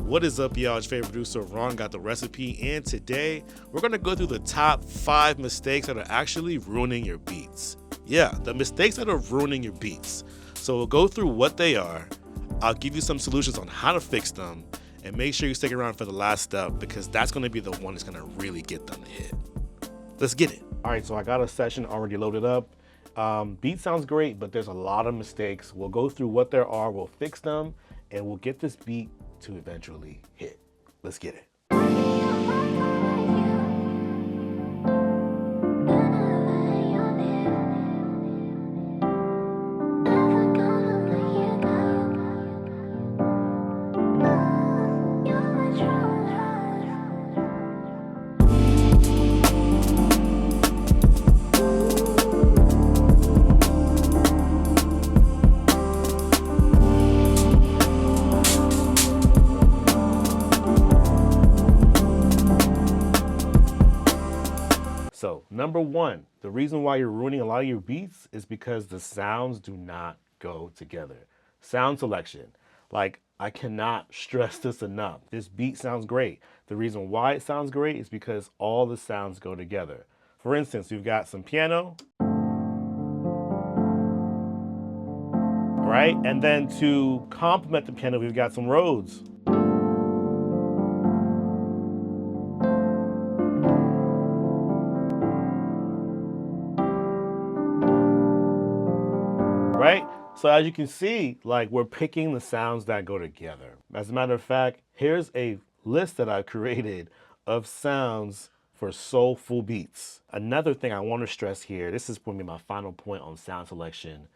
What is up, y'all? It's your favorite producer, Ron, got the recipe, and today we're gonna go through the top 5 mistakes that are actually ruining your beats. Yeah, the mistakes that are ruining your beats. So we'll go through what they are, I'll give you some solutions on how to fix them, and make sure you stick around for the last step because that's gonna be the one that's gonna really get them to hit. Let's get it. All right, so I got a session already loaded up. Beat sounds great, but there's a lot of mistakes. We'll go through what there are, we'll fix them, and we'll get this beat to eventually hit. Let's get it. So number one, the reason why you're ruining a lot of your beats is because the sounds do not go together. Sound selection. Like, I cannot stress this enough. This beat sounds great. The reason why it sounds great is because all the sounds go together. For instance, we've got some piano, right? And then to complement the piano, we've got some Rhodes. Right? So as you can see, like, we're picking the sounds that go together. As a matter of fact, here's a list that I've created of sounds for soulful beats. Another thing I want to stress here, this is going to be my final point on sound selection.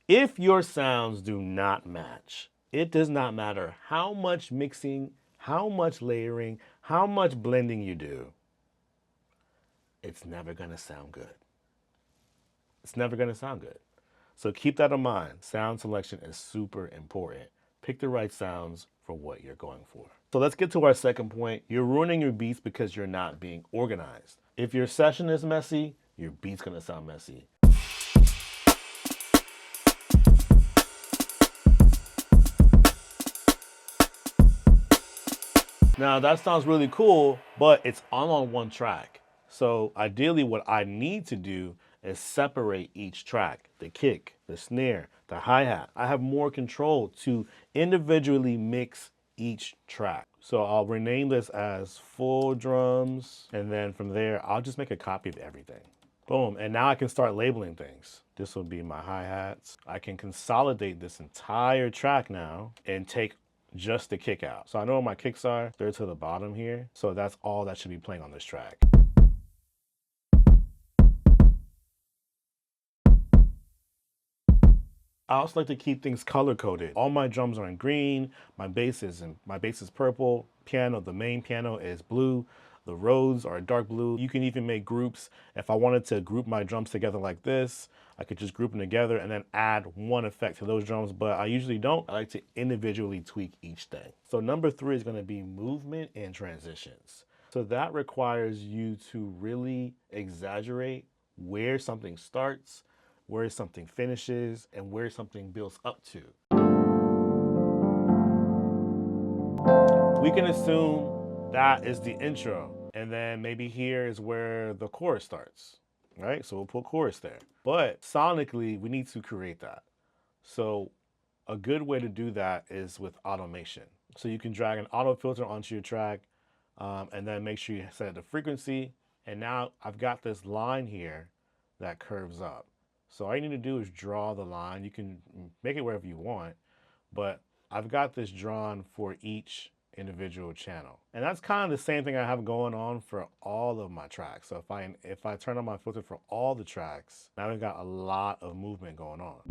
If your sounds do not match, it does not matter how much mixing, how much layering, how much blending you do, it's never going to sound good. It's never going to sound good. So keep that in mind. Sound selection is super important. Pick the right sounds for what you're going for. So let's get to our second point. You're ruining your beats because you're not being organized. If your session is messy, your beat's gonna sound messy. Now that sounds really cool, but it's all on one track. So ideally what I need to do is separate each track, the kick, the snare, the hi-hat. I have more control to individually mix each track. So I'll rename this as full drums, and then from there, I'll just make a copy of everything. Boom, and now I can start labeling things. This will be my hi-hats. I can consolidate this entire track now and take just the kick out. So I know where my kicks are, they're to the bottom here. So that's all that should be playing on this track. I also like to keep things color coded. All my drums are in green, my bass is purple, piano, the main piano is blue, the Rhodes are dark blue. You can even make groups. If I wanted to group my drums together like this, I could just group them together and then add one effect to those drums, but I usually don't. I like to individually tweak each thing. So number 3 is gonna be movement and transitions. So that requires you to really exaggerate where something starts, where something finishes, and where something builds up to. We can assume that is the intro, and then maybe here is where the chorus starts, right? So we'll put chorus there. But sonically, we need to create that. So a good way to do that is with automation. So you can drag an auto filter onto your track, and then make sure you set the frequency. And now I've got this line here that curves up. So all you need to do is draw the line. You can make it wherever you want, but I've got this drawn for each individual channel. And that's kind of the same thing I have going on for all of my tracks. So if I turn on my filter for all the tracks, now we've got a lot of movement going on.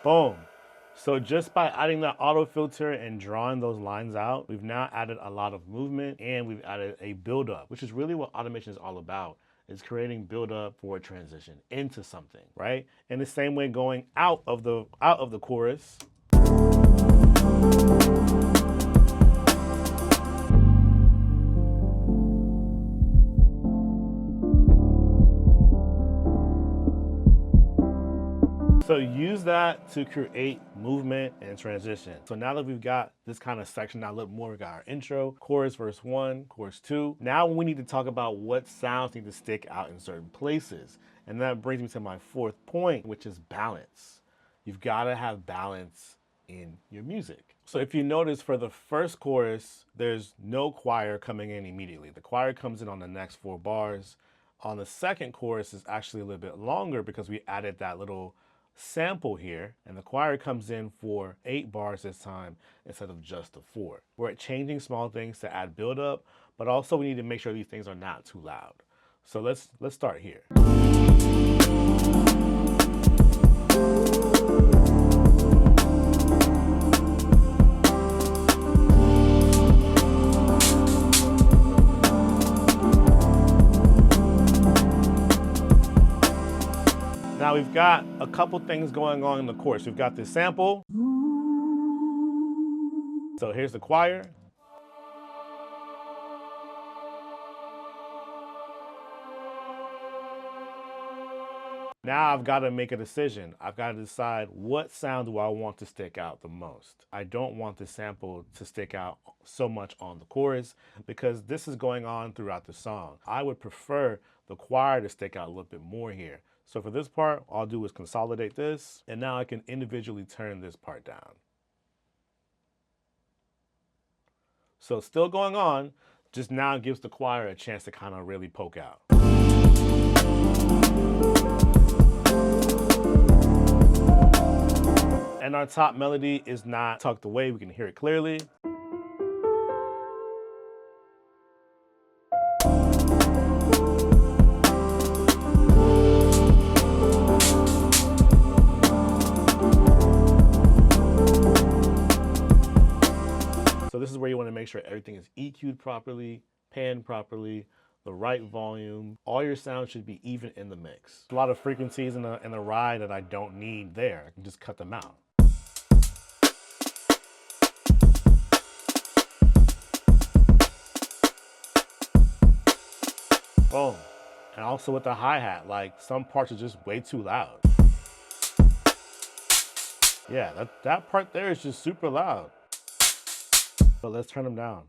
Boom. So just by adding that auto filter and drawing those lines out, we've now added a lot of movement and we've added a buildup, which is really what automation is all about, It's creating build up for a transition into something, right? In the same way, going out of the chorus. So use that to create movement and transition. So now that we've got this kind of section, now a little more, we got our intro, chorus, verse 1, chorus 2. Now we need to talk about what sounds need to stick out in certain places. And that brings me to my fourth point, which is balance. You've got to have balance in your music. So if you notice, for the first chorus, there's no choir coming in immediately. The choir comes in on the next 4 bars. On the second chorus, is actually a little bit longer because we added that little sample here, and the choir comes in for 8 bars this time instead of just the 4. We're changing small things to add build up, but also we need to make sure these things are not too loud. So let's start here. Now we've got a couple things going on in the chorus. We've got this sample. So here's the choir. Now I've got to make a decision. I've got to decide, what sound do I want to stick out the most? I don't want the sample to stick out so much on the chorus because this is going on throughout the song. I would prefer the choir to stick out a little bit more here. So for this part, all I'll do is consolidate this, and now I can individually turn this part down. So still going on, just now gives the choir a chance to kind of really poke out. And our top melody is not tucked away, we can hear it clearly. So this is where you want to make sure everything is EQ'd properly, panned properly, the right volume. All your sounds should be even in the mix. A lot of frequencies in the ride that I don't need there. I can just cut them out. Boom. And also with the hi-hat, like some parts are just way too loud. Yeah, that part there is just super loud. But let's turn them down.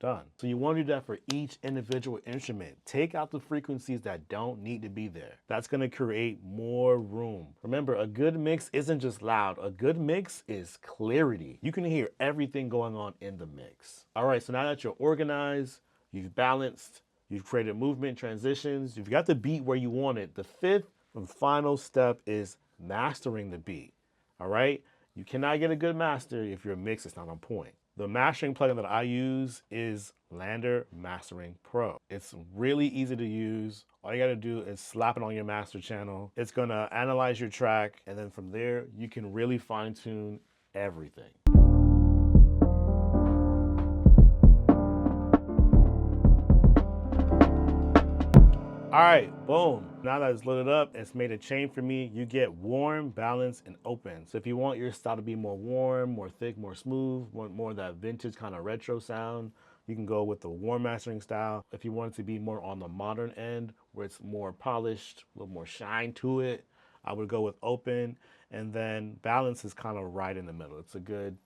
Done. So you want to do that for each individual instrument. Take out the frequencies that don't need to be there. That's going to create more room. Remember, a good mix isn't just loud. A good mix is clarity. You can hear everything going on in the mix. All right, so now that you're organized, you've balanced, you've created movement, transitions, you've got the beat where you want it. The fifth and final step is mastering the beat. All right? You cannot get a good master if your mix is not on point. The mastering plugin that I use is LANDR Mastering Pro. It's really easy to use. All you gotta do is slap it on your master channel. It's gonna analyze your track, and then from there, you can really fine tune everything. All right, boom. Now that it's loaded up, it's made a chain for me. You get warm, balanced, and open. So if you want your style to be more warm, more thick, more smooth, more of that vintage kind of retro sound, you can go with the warm mastering style. If you want it to be more on the modern end, where it's more polished, a little more shine to it, I would go with open. And then balance is kind of right in the middle. It's a good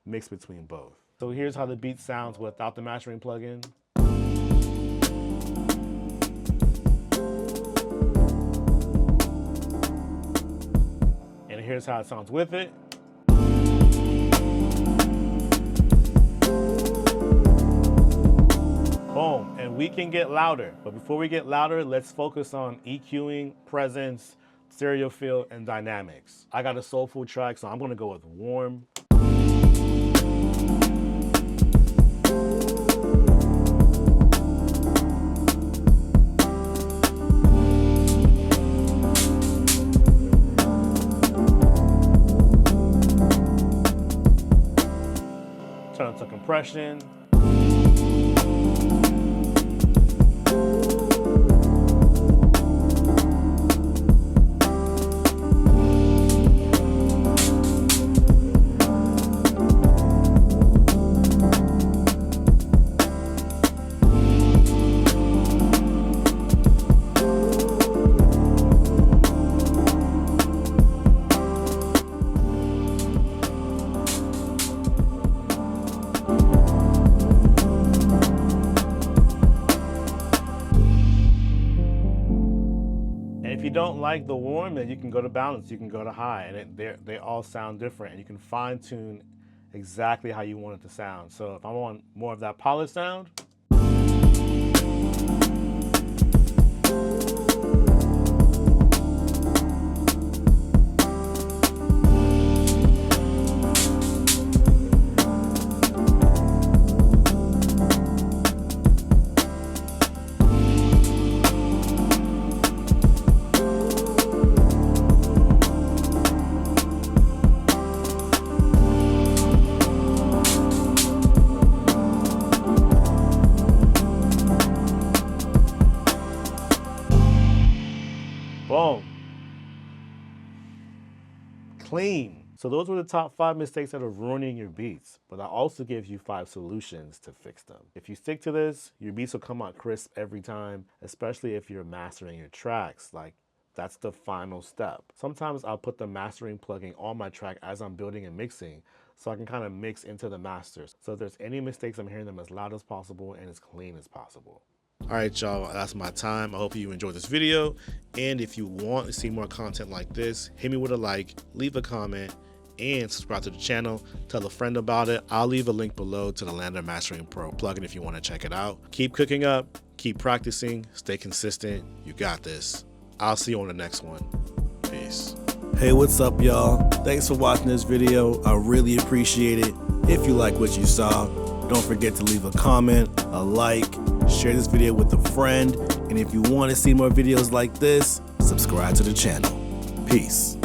mix between both. So here's how the beat sounds without the mastering plugin. Here's how it sounds with it. Boom, and we can get louder. But before we get louder, let's focus on EQing, presence, stereo field, and dynamics. I got a soulful track, so I'm gonna go with warm. Turn up to compression. And if you don't like the warm, then you can go to balance, you can go to high, and they all sound different, and you can fine tune exactly how you want it to sound. So if I want more of that polished sound, boom, clean. So those were the top 5 mistakes that are ruining your beats, but I also give you 5 solutions to fix them. If you stick to this, your beats will come out crisp every time, especially if you're mastering your tracks. Like, that's the final step. Sometimes I'll put the mastering plugin on my track as I'm building and mixing, so I can kind of mix into the masters. So if there's any mistakes, I'm hearing them as loud as possible and as clean as possible. All right, y'all, that's my time. I hope you enjoyed this video. And if you want to see more content like this, hit me with a like, leave a comment, and subscribe to the channel. Tell a friend about it. I'll leave a link below to the Lander Mastering Pro plugin if you want to check it out. Keep cooking up, keep practicing, stay consistent. You got this. I'll see you on the next one. Peace. Hey, what's up, y'all? Thanks for watching this video. I really appreciate it. If you like what you saw, don't forget to leave a comment, a like, share this video with a friend, and if you want to see more videos like this, subscribe to the channel. Peace.